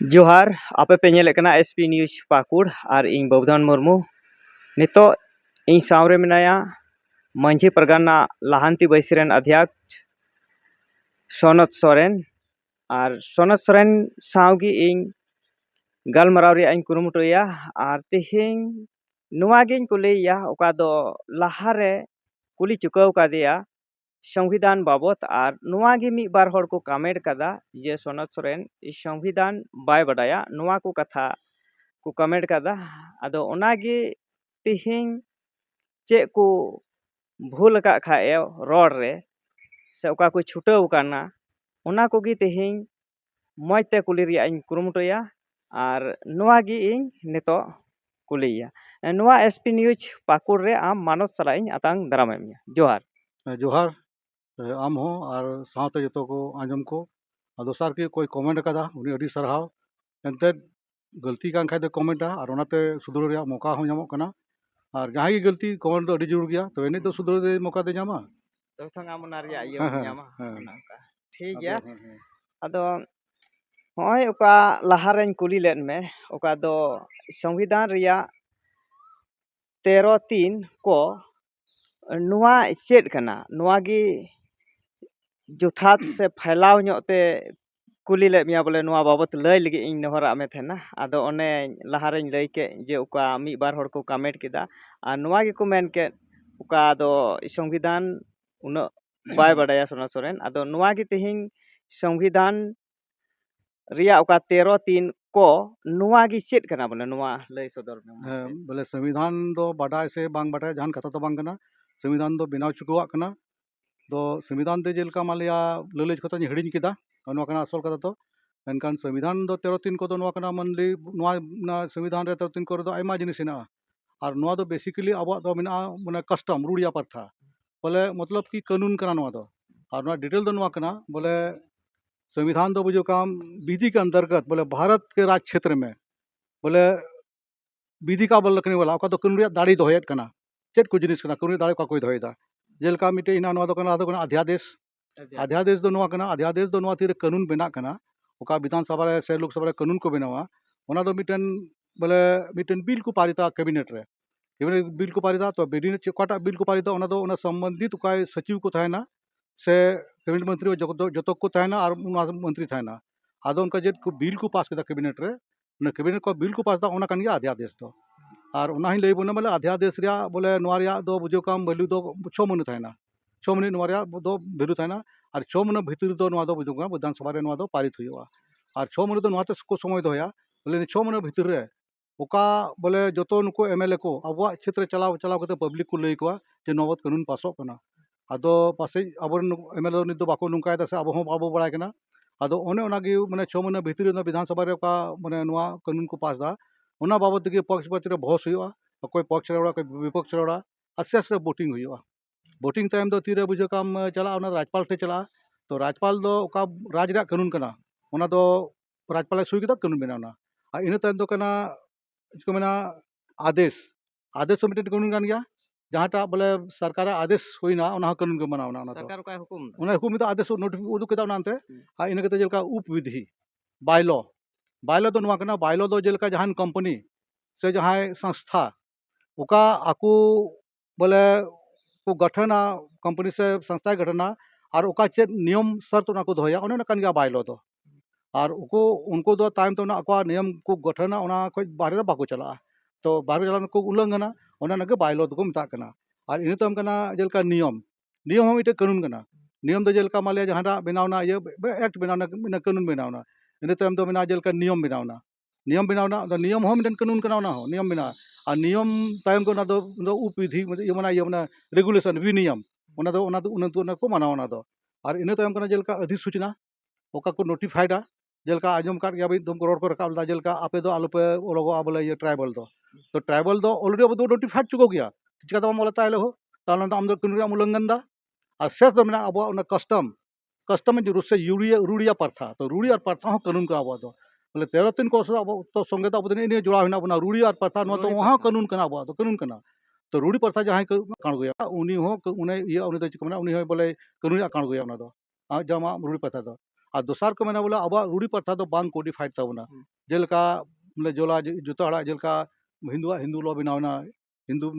जोहार आपे पे नेले कना एसपी न्यूज पाकुड़ और इन बबधन मुर्मू नितो इन सावरे मिनाया मंझी परगना लाहांती बैसीरेन अध्यक्ष सोनत सोरेन और सोनत सोरेन सावगी इन गलमराव रे इन कुरुमुटुया और तिहिं नुवागिन कुलिया ओका दो लाहारे कुली चुकाव कादिया संविधान बाबत और नुवागी मी बार हर को कमेंट कदा जे सोनत सोरेन इस संविधान बाय बडाया नुवा को कथा को कमेंट कदा आदो ओनागी तिहिं चे को भूल का खाए रोड रे से ओका को छुटाव काना ओना को गी तिहिं मजते कुली रिया इन कुरुमुटुया और नुवागी इन नितो कुलिया नुवा एसपी न्यूज पाकुड़ रे आम मानस सला इन अतांग दरामेमिया जोहार जोहार आम हो और साथ जो को आंजम को और दोसार की कोई कमेंट कदा उनी अडी सरहाव एनते गलती कान खाय कमेंटा और ओनाते सुधर रिया मौका हो नामो कना और जहाँ की गलती कमेंट तो अडी जरूर गया तो एने तो सुधर दे मौका दे जामा तो थंगा मना रिया ये ᱧᱟᱢᱟ ठीक गया अदो होय ओका लहारेन कुली लेन में ओका दो संविधान रिया 13(3) को नुआ चेड कना नुआ गी जुथात से फैलाव ᱧᱚᱜते कुली ले मिया बोले नुआ बाबत लय लगी इन नहरा में थे ना आदो ओने लहारेन लय के जे ओका मी बार हर को कमेंट किदा आ नुआ गी को मेन के ओका दो संविधान उन बाय बडाया सोना सोरेन आदो नुआ गी तिहिं संविधान रिया ओका 13(3) को नुआ गी चेड कना बोले नुआ लय सदर में बोले संविधान दो बाडाय से बांग बाडाय जहान कथा तो बांग कना संविधान दो बिनाव चुकवा कना तो संविधान दे जेलका मालिया ललज कथा हिड़ी किदा नुआ कना असल कथा तो एनकान संविधान दो 13(3) को नुआ कना मनली नुआ संविधान रे 13(3) को दो आयमा जिनिस हेना और नुआ दो बेसिकली अब दो मेना माने कस्टम रूढ़िया प्रथा बोले मतलब कि कानून कना नुआ दो और नुआ डिटेल दो नुआ कना बोले संविधान दो बुझो काम विधि के अंतर्गत बोले भारत के राज्य क्षेत्र में बोले विधि का बल रखने वाला तो कानून दाड़ी दोहयत कना चेत को जिनिस कना कानून दाड़ी का कोई दोहयदा जेलका मिटे इना नुआ दो कना अध्यादेश अध्यादेश दो नुआ कना अध्यादेश दो नुआ तीरे कानून बना कना ओका विधानसभा रे से लोकसभा रे कानून को बनावा ओना दो मिटन बोले मिटन बिल को पारिता कैबिनेट रे कैबिनेट बिल को पारिता तो बेडिन चकाटा बिल को पारिता ओना दो ओना संबंधित ओका सचिव को थायना से कैबिनेट मंत्री जतो को थायना और मंत्री थायना आदो उनका जे बिल को पास किया कैबिनेट रे कैबिनेट को बिल को पास दा ओना कान गया अध्यादेश दो और ओना ही लई बोना बोले अध्यादेश रिया बोले नुआ रिया दो बुझो काम वैल्यू दो 6 महीने थायना 6 महीने नुआ रिया दो वैल्यू थायना और 6 महीने भीतर दो नुआ दो बुझो काम विधानसभा रे नुआ दो पारित हुआ और 6 महीने दो नुआ ते को समय दोया बोले 6 महीने भीतर रे ओका बोले जतो नुको एमएलए को अबवा क्षेत्र चलाव चलाव कते पब्लिक को लई को जे नवत कानून पासो कना आदो पासे अब एमएलए नित दो बाको नुकायदा से अब हम बाबो बड़ाय कना आदो ओने ओनागी माने 6 महीने भीतर विधानसभा रे ओका माने नुआ कानून को पास दा ओना बाबत के पक्ष पत्र बहस हुआ कोई पक्ष रे कोई विपक्ष रे अशेष रे वोटिंग हुआ वोटिंग टाइम दो तीरे बुझे काम चला ओना राज्यपाल टे चला तो राज्यपाल दो ओका राज रे कानून कना ओना दो राज्यपाल सुई के कानून बनावना आ इन टाइम दो कना को मेना आदेश आदेश मिटे कानून कान गया जहाँटा बोले सरकार आदेश होइना ओना कानून के बनावना ओना सरकार का हुकुम ओना हुकुम तो आदेश नोटिफिकेशन उदुक केदा ओनाते आ इन केते जेलका उपविधि बायलो बायलो दो नुआ कना बायलो दो जेलका जहान कंपनी से जहाँ संस्था ओका आकू बोले को गठना कंपनी से संस्था गठना और ओका चेत नियम शर्त ओना को दोहया ओना कान गया बायलो दो और उनको दो टाइम तो ना नियम को गठना ओना कोई बाहर बाको चला तो बाहर चला को उल्लंघना ओना नगे बायलो को मता कना और इन तम कना जेलका नियम नियम हम इटे कानून कना नियम दो जेलका माले जहां बनावना ये एक्ट बनावना कानून बनावना इन तम दो मेना जेलका नियम बनावना नियम हम मिटन कानून कना हो नियम बना और नियम तायम को ना दो उपविधि ये मना रेगुलेशन विनियम ओना को माना और इन तायम कना जेलका अधिसूचना ओका को नोटिफाइडा जेलका आजम काट गया भाई तुम रोड को रखा जेलका आपे दो आलोपे ओलोगो बोले ये ट्राइबल दो तो ट्राइबल दो ऑलरेडी अब दो नोटिफाइड चुको गया चिका तो बोला ताइले हो तालो आम दो कानून उल्लंघन दा और शेष दो मेना अब कस्टम कस्टम में जो से रूढ़िया प्रथा तो रूढ़ी और प्रथा हो कानून का अब दो बोले 13(3) को तो संगे तो अब इन जोड़ा होना बना रूढ़ी और प्रथा तो वहाँ कानून कना अब कानून कना तो रूढ़ी प्रथा जहाँ काण गया उन्हीं हो उन्हें ये उन्हें तो चिकमना उन्हीं हो बोले कानून काण गया उन्हें दो जमा रूढ़ी प्रथा दो और दोसार को मेना बोले अब रूढ़ी प्रथा तो बांग कोडिफाइड तबना जेलका बोले जोला जो हड़ा जेलका हिंदू लो बनावना हिंदू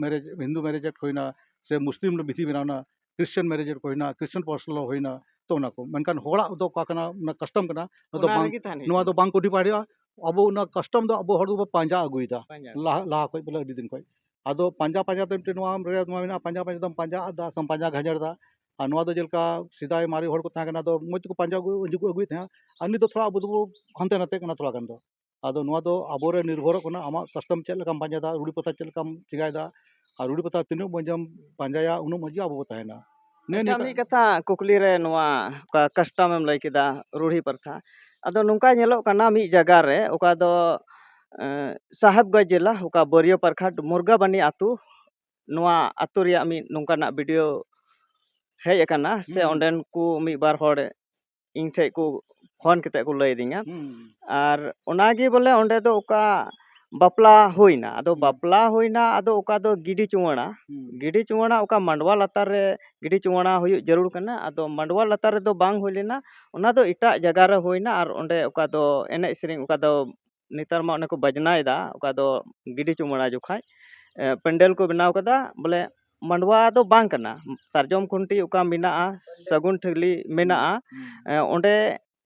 मैरिज एक्ट होना से मुस्लिम लो बिथि बनावना क्रिश्चियन मैरिज एक्ट होना क्रिश्चियन पर्सनल लो होना तो ना को मनकान होड़ा दो का कना ना कस्टम कना तो बांग कोडिफाइड अब ना कस्टम दो अब हर दो पांजा अगुइदा लाहा कोई बोले अडी दिन कोई आदो पांजा पांजा ते नोआ मेना पांजा पांजा दम पांजा दा सम पांजा घाजर दा और नोआ दो जेलका सिदाय मारी हर को था कना दो मज को पांजा को अगुई था अन्नी तो थोड़ा अब दो हंते नाते कना थोड़ा गन दो आदो नोआ दो अबोरे निर्भर कना आमा कस्टम चेल लकम पांजा दा रूढ़ी प्रथा चेल लकम चिगाय दा और रूढ़ी प्रथा तीनों मजम पांजाया उनो मजी अब बतायना अच्छा मी कथा कुकली रे नोआ का कस्टम एम लई केदा रूढ़ी प्रथा अदो नुंका नेलो कना मी जगह रे ओका दो साहेबगंज जिला ओका बोरियो प्रखंड मुर्गाबनी आतु नोआ आतु रिया मी नुंकाना वीडियो हेज अकना से ओंडेन को मी बार होड़ इन ठे को फोन कते को लई दिङा और ओनागी बोले ओंडे दो ओका बापला होइना आदो ओका दो गिडी चुवाणा ओका मंडवा लतार रे गिडी चुवाणा हुई जरूर कना आदो मंडवा लतार रे दो बांग होई लेना ओना दो इटा जगह रे होइना और ओंडे ओका दो एने सिरिंग ओका दो नितर मा ओने को बजनायदा ओका दो गिडी चुवाणा जोखाय पेंडल को बनाव कदा बोले मंडवा दो बांग कना सरजम खुंटी ओका मिना सगुन ठगली मेना ओंडे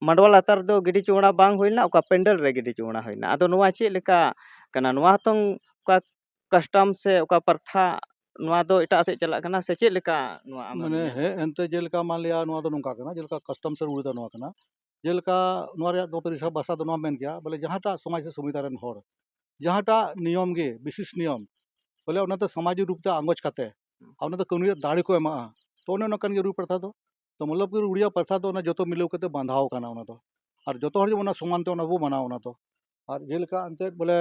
मंडवा लतार दो गिडी चुवाणा बांग होइना ओका पेंडल रे गिडी चुवाणा होइना आदो नोआ चे लेका कना नोआ तंग का कस्टम से ओका प्रथा नोआ दो इटा से चला कना से चे लेका नोआ माने हे एंते जेलका मान लिया नोआ दो नोंका कना जेलका कस्टम से रूढ़ी दो नोआ कना जेलका नोआ रे दो परिषद भाषा दो नोआ मेन गया बोले जहांटा समाज से सुविधा रन होड़ जहांटा नियम गे विशेष नियम बोले ओनाते सामाजिक रूप से आंगोज काते ओनाते कानूनी दाड़ी को एमा तो ओने नोकन के रूढ़ी प्रथा दो तो मतलब कि रूढ़िया प्रथा दो जोतो मिलव कते बांधाव कना ओना दो और जोतो हर जो समान ते ओना वो मनाव ओना दो और जेलका अंते बोले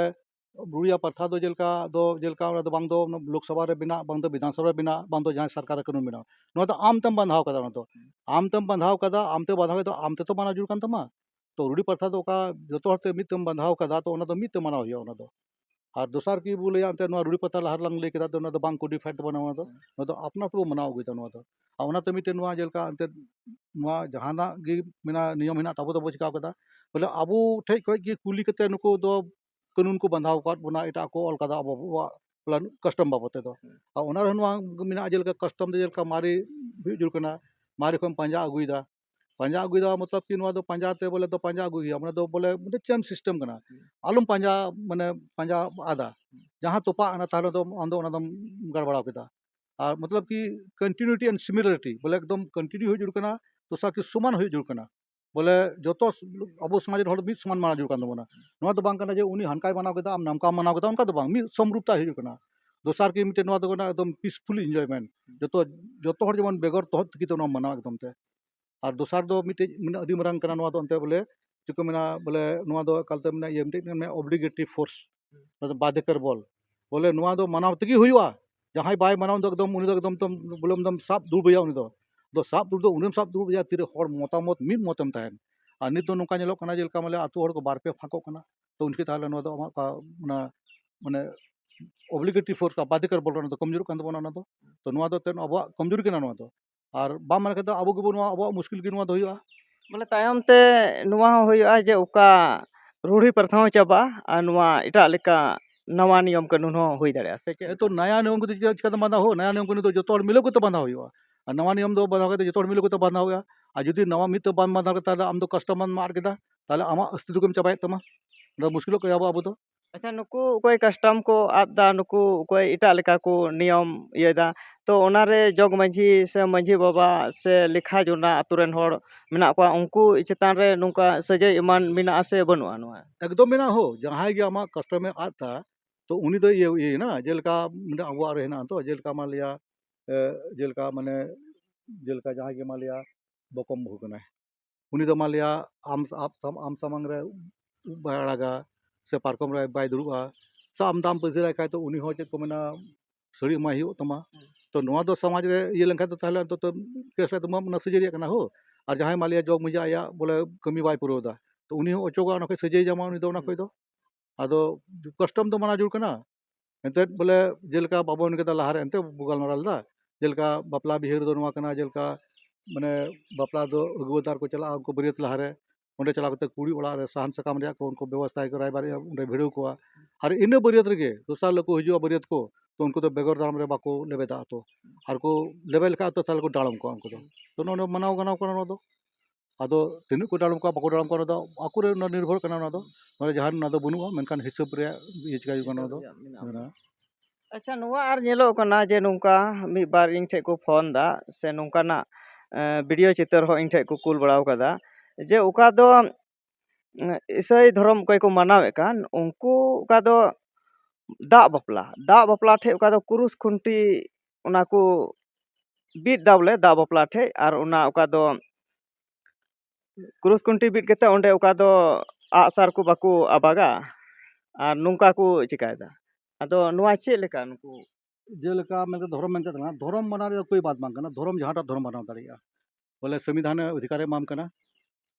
रूढ़िया प्रथा दो जेलका ओना दो बांग दो लोकसभा रे बिना बांग दो विधानसभा रे बिना बांग दो जहां सरकार कानून बिना नोआ दो आम तम बांधाव कदा ओना दो आम तम बांधाव कदा आमते बांधाव तो आमते तो माना जुर कान तमा तो रूढ़ी प्रथा दो का जोतो हरते मितम बांधाव कदा तो ओना दो मित मानाव हिया ओना दो और दोसार की बोले अंते नोआ रूढ़ी प्रथा लहर लंग ले केदा तो ओना दो बांग कोडिफाइड बना ओना दो अपना तो मनाव गइता नोआ दो और ओना ते मिते नोआ जेलका अंते नोआ जहाना गे मेना नियम हिना ताबो दो चिकाव कदा बोले अबो ठे कोई की कुली कते नुको दो कानून को बंधाव काट बना इटा को ऑल कदा अब बोला कस्टम बाबते दो और ओना नोआ मेना जेलका कस्टम दे जेलका मारी जुर कना मारी को पांजा अगुइदा मतलब कि नोआ दो पांजा ते बोले दो पांजा अगुइया माने दो बोले म्हणजे चेम सिस्टम कना आलम पांजा माने पांजा आदा जहां तोपा ना ताले दो आंदो ओना दम गड़बड़ा केदा और मतलब कि कंटिन्यूटी एंड सिमिलरिटी बोले एकदम कंटिन्यू हो जुर कना तो सा कि समान हो जुर कना बोले जोतो अब समाज रे हर मित समान माना जुर कान दबना नोआ दो बांग कना जे उनी हनकाय बनाव केदा आम नामका मनाव केदा उनका दो बांग मी समरूपता हिजुर कना दोसार की मिटे नोआ दो कना एकदम पीसफुल एंजॉयमेंट जोतो हर जेमन बेगर तोहत की तो मनाव एकदम ते और दोसार दो मिटे मिना अदी मरंग कना नोआ दो अंते बोले चिको मिना बोले नोआ दो कालते मिना ये मिटे में ऑब्लिगेटरी फोर्स मतलब बाध्यकर बल बोले नोआ दो मनाव तगी हुआ जहां बाय मनाव दो एकदम उनी दो एकदम तम बोले एकदम साब दूर बया उनी दो साब दूर दो उनी साब दूर बया तिरे हर मतामत मिद मतम तहन और नित नोका नेलो कना जेलका माले आतु हर को बार पे फाको कना तो उनके ताले नोआ दो अमा का माने ऑब्लिगेटरी फोर्स का बाध्यकर बल रन दो कमजोर कान दो ना तो नोआ दो तेन अब कमजोर केना नोआ दो और बा मन के अब गबो नोआ अब मुश्किल के नोआ दो हुआ बोले तायम ते नोआ होइआ जे ओका रूढ़ी प्रथा चाबा और नोआ इटा लेका नवा नियम कानून हो हुई दाड़े से चे तो नया नियम को चिका तो बांधा हो नया नियम को तो जो तोड़ मिलो को तो बांधा हुआ और नवा नियम दो बांधा के जो तोड़ मिलो को तो बांधा हुआ और जुदी नवा मित बांध बांधा के ताले आम दो कस्टमर मार केदा ताले आमा अस्तित्व को चाबाय तमा द मुश्किल को याबो अब तो अच्छा नुकु कोई कस्टम को आदा नुकु कोई इटा लेका को नियम इयदा तो ओनारे जोग मंझी से मंझी बाबा से लिखा जोना अतुरेन होड़ मेना को उनको चेतान रे नुका सजे इमान मिना से बनुआ नोआ एकदम मेना हो जहां गे आमा कस्टमर आता तो उनी दो ये ना जेलका अब रहना तो जेलका मान लिया जेलका माने जेलका जहां गे मान लिया बकम बहु कना उनी दो मान लिया आम सामंग रे बाड़ागा से पारकम रे बाय दुरुआ साम दाम पैसे खाय तो उनी हो चेक को मेना सड़ी मा हियो तमा तो नोआ दो समाज रे ये लंखा तो ताले तो केस रे तो मना सजेरिया कना हो और जहां मान लिया जोग मुजा या बोले कमी बाय पुरोदा तो उनी हो ओचोगा ना कोई सजे जमा उनी दो ना कोई दो आदो कस्टम तो मना जुर कना एंते बोले जेलका बाबन के लहारे एंते बुगल नराल दा जेलका बापला बिहेर दो नोआ कना जेलका माने बापला दो अगुवादार को चला उनको बरियत लहारे उन्हें चला करते कुड़ी ओड़ा रे साहन सकाम रे को उनको व्यवस्था को रायबार उन्हें भिड़ो को और इन बरियत रे दोसर लोग को हिजुआ बरियत को तो उनको तो बेगर दाम रे बाको लेबेदा तो और को लेबे लेखा तो ताल को डालम को उनको तो उन्होंने मनाव गनाव करना दो आदो तीन को डालम को बाको डालम करना दो आकुरे निर्भर करना ना दो माने जहान ना दो बनुआ मेनकान हिसाब रे ये चिका करना दो अच्छा नुआ आर नेलो कना जे नुंका मी बार इन ठे को फोन दा से नुंका ना वीडियो चित्र हो इन ठे को कुल बड़ाव कदा जे उका दो ईसाई धर्म कोई को मनावे कान उनको उका दो दा बपला ठे उका दो कुरुस खुंटी उना को बीट दावले दा बपला ठे और उना उका दो कुरुस खुंटी बीट केते ओंडे उका दो आसार को बाको आबागा और नुंका को चिकायदा अदो नुआ चे लेका नुको जेलका मैं धर्म में धर्म मना कोई बात बांग करना धर्म जहाँ धर्म मना दाड़िया बोले संविधान अधिकार माम करना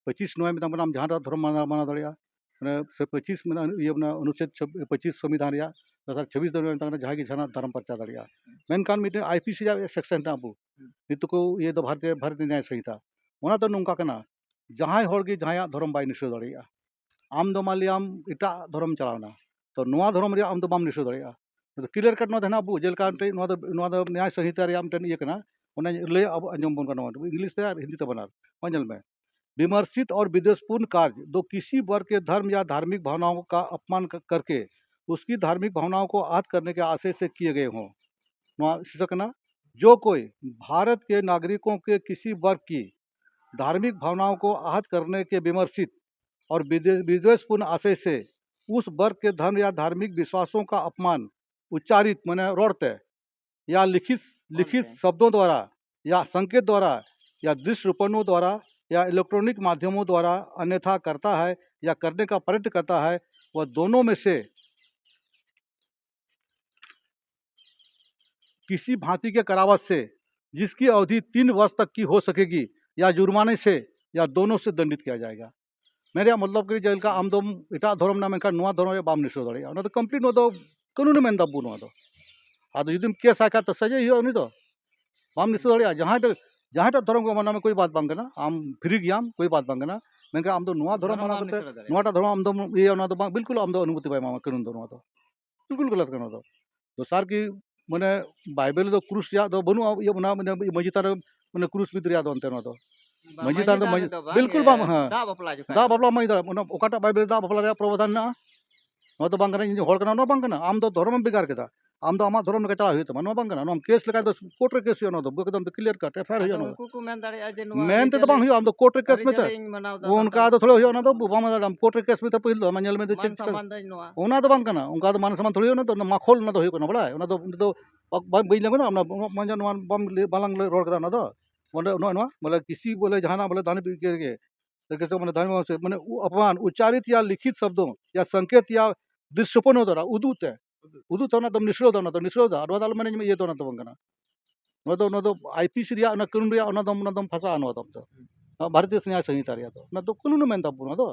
25 नोए में नाम जहाँ धर्म मना दाड़िया मैंने 25 में ये अनुच्छेद 25 संविधान या 26 में जहाँ की जहाँ धर्म पर्चा दाड़िया मेनकान मिटे आईपीसी सेक्शन अबू नित को ये तो भारतीय न्याय संहिता ओना तो नोंका करना जहाँ हर के जहाँ धर्म बाय निषेध दाड़िया आम दो मान लिया आम इटा धर्म चलावना तो नुआ धर्म रे आम दो बाम निषेध दाड़िया तो क्लियर कट नो देना अबू जेलका न्याय संहिता रे आम ये करना उन्हें लय अब अंजम बन करना इंग्लिश से हिंदी तो बना मंजल में विमर्शित और विद्वेषपूर्ण कार्य दो किसी वर्ग के धर्म या धार्मिक भावनाओं का अपमान करके उसकी धार्मिक भावनाओं को आहत करने के आशय से किए गए हों सकना जो कोई भारत के नागरिकों के किसी वर्ग की धार्मिक भावनाओं को आहत करने के विमर्शित और विद्वेषपूर्ण आशय से उस वर्ग के धर्म या धार्मिक विश्वासों का अपमान उच्चारित माने रोड़ते या लिखित शब्दों द्वारा या संकेत द्वारा या दृश्य रूपणों द्वारा या इलेक्ट्रॉनिक माध्यमों द्वारा अन्यथा करता है या करने का प्रयत्न करता है वह दोनों में से किसी भांति के करावत से जिसकी अवधि 3 वर्ष तक की हो सकेगी या जुर्माने से या दोनों से दंडित किया जाएगा मेरे मतलब कि जेल का आमदम इटा धर्म ना मेनका नुआ धर्म बाम निषेध दाड़िया ओना तो कंप्लीट नो दो कानून में दबू नुआ दो आदो जुदिम केस आका तो सजे हियो उनी दो बाम निषेध दाड़िया जहाँ धर्म को मना में कोई बात बांग करना आम फ्री गयाम कोई बात बांग करना मेनका आम दो नुआ धर्म मना करते नुआटा धर्म आम दो ये ओना दो बिल्कुल आम दो अनुमति बाय मामा कानून दो नुआ दो बिल्कुल गलत करना दो दोसार की माने बाइबल दो क्रूस या दो बनु ये बना माने मजी तार माने क्रूस बिद्रिया दो अंते नो दो मजी तार दो बिल्कुल बाम हां दा बपला मई दा ओना ओकाटा बाइबल दा बपला रे प्रावधान ना नो तो बांग करना इन होल करना नो बांग करना आम दो धर्म बिगाड़ केदा आम दो आमा धर्म के चला हुई तो नो बांग करना नो केस लेका दो कोर्ट रे केस नो दो एकदम तो क्लियर कट एफआईआर हुई नो उनको को मेन दाड़िया जे नुआ मेन ते तो बांग हुई आम दो कोर्ट रे केस में तो उनका तो थोड़े हुई ना तो बाम दा कोर्ट रे केस में तो पहिल दो मंजल में तो चेक ओना तो बांग करना उनका तो मान सम्मान थोड़ी ना तो माखोल ना तो हुई ना बड़ा ओना तो बई लगो ना मंजन बम बालांग रोड कदा ना दो बोले किसी बोले जहां बोले दान के तो माने धर्म से माने अपमान उच्चारित या लिखित शब्दों या संकेत या दृश्यपन द्वारा उदूत होना तो निश्रोध और माने ये तो ना तो बंगना नो तो आईपीसी रिया ना कानून रिया ना तो फसा नो तो भारतीय न्याय संहिता रिया तो ना तो कानून में तब तो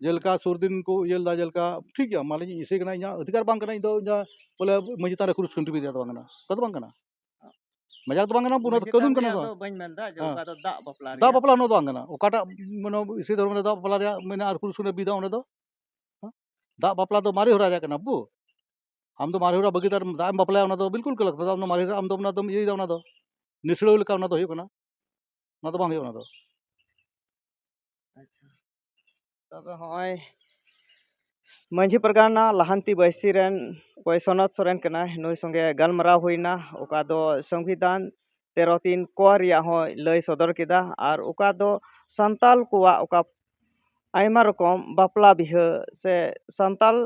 जेलका सुरदिन को येलदा जेलका ठीक है मान लीजिए इसे कना अधिकार बांग कना दो बोले मजी तारे क्रूज कंट्री दिया तो बांगना कद बांगना मजाक तो बांगना पुनो तो कानून कना तो बन मेंदा जो का तो दा बपला नो बांगना ओकाटा मनो इसे धर्म दा बपला रे मैंने आर क्रूज ने बिदा ओने दो दा बपला तो मारे होरा रे कना बु हम तो मारे होरा बगी तार दा बपला ओना तो बिल्कुल गलत दा हम मारे हम तो ना दम ये ओना दो निसड़ो लेका ओना तो हुई कना ना तो बांग हुई ओना तो अच्छा तब होय मंझी प्रगाना लहांती बैसी रेन कोई सोनत सोरेन कना नुई संगे गलमराव हुईना ओका दो संविधान 13(3) को रिया हो लय सदर केदा और ओका दो संताल कुआ ओका आयमा रकम बापला बिहा से संताल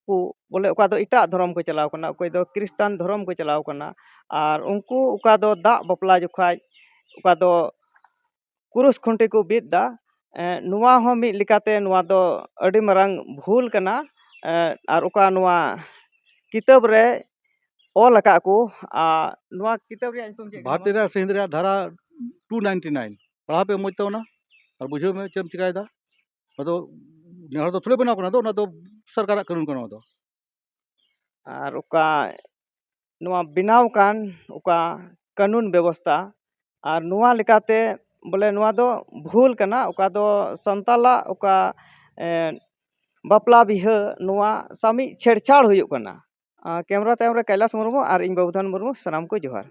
को बोले ओका दो इटा धर्म को चलाव कना कोई दो क्रिस्तान धर्म को चलाव कना और उनको ओका दो दा बापला जुखाय ओका दो कुरुस खुंटी को बीत दा नुआ हो मिट लिकाते नुआ दो अडी मरंग भूल कना और ओका नुआ किताब रे ऑल लका को नुआ किताब रे तुम जे भारतीय संहिता धारा 299 पढ़ा पे मजतो ना और बुझो में चम चिकायदा तो नेहर तो थोड़े बना कोना तो सरकार कानून कोना तो और ओका नुआ बिनाव कान ओका कानून व्यवस्था और नुआ लेकाते बोले नुआ दो भूल कना ओका दो संताला ओका बापला बिहा नुआ सामी छेड़छाड़ हुयुक कना। कैमरा तायम रे कैलाश मुर्मू और इन बाबूधन मुर्मू सनाम को जोहार।